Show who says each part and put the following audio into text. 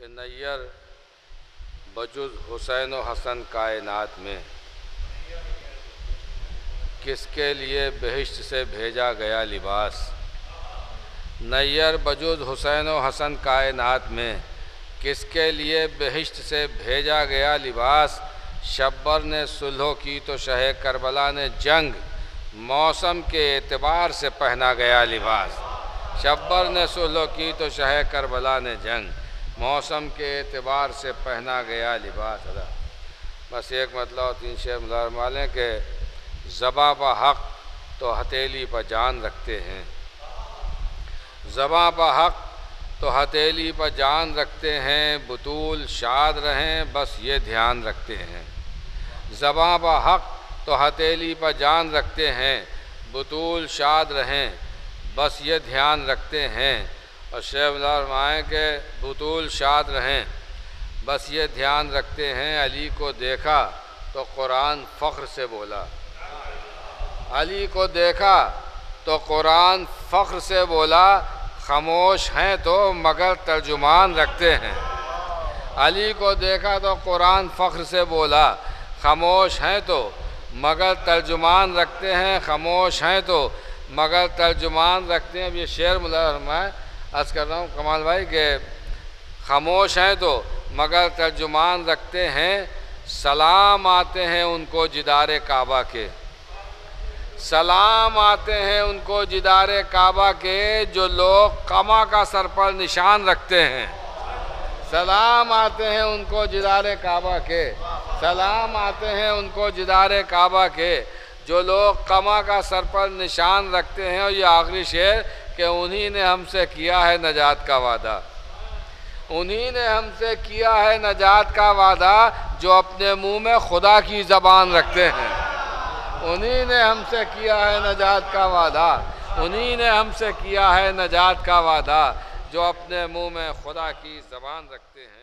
Speaker 1: कि नैयर बजुज़ हुसैन व हसन कायनात में किसके लिए बहिश्त से भेजा गया लिबास। नैयर बजुज़ हुसैन व हसन कायनात में किसके लिए बहिश्त से भेजा गया लिबास। शब्बर ने सुलह की तो शह करबला ने जंग, मौसम के एतबार से पहना गया लिबास। शब्बर ने सुलह की तो शह करबला ने जंग, मौसम के एतबार से पहना गया लिबास। बस एक मतलब 3 शेर मालें के ज़बां पर हक़ तो हथेली पर जान रखते हैं। ज़बां पर हक़ तो हथेली पर जान रखते हैं, बुतूल शाद रहें बस ये ध्यान रखते हैं। ज़बां पर हक़ तो हथेली पर जान रखते हैं, बुतूल शाद रहें बस ये ध्यान रखते हैं। और शेर फरमाएँ के बुतूल शाद रहें बस ये ध्यान रखते हैं। अली को देखा तो कुरान फ़ख्र से बोला। अली को देखा तो कुरान फ़ख्र से बोला, खामोश हैं तो मगर तर्जुमान रखते हैं। अली को देखा तो कुरान फ़ख्र से बोला, खामोश हैं तो मगर तर्जुमान रखते हैं। खामोश हैं तो मगर तर्जुमान रखते हैं। अब ये शेर मैं अर्ज़ कर रहा हूँ कमाल भाई के खामोश हैं तो मगर तर्जुमान रखते हैं। सलाम आते हैं उनको जिदारे काबा के, सलाम आते हैं उनको जिदारे काबा के, जो लोग कमा का सर पर निशान रखते हैं। सलाम आते हैं उनको जिदारे काबा के, सलाम आते हैं उनको जिदारे काबा के, जो लोग कमा का सर पर निशान रखते हैं। और ये आखिरी शेर कि उन्हीं ने हमसे किया है नजात का वादा, उन्हीं ने हमसे किया है नजात का वादा, जो अपने मुंह में खुदा की ज़बान रखते हैं। उन्हीं ने हमसे किया है नजात का वादा, उन्हीं ने हमसे किया है नजात का वादा, जो अपने मुंह में खुदा की ज़बान रखते हैं।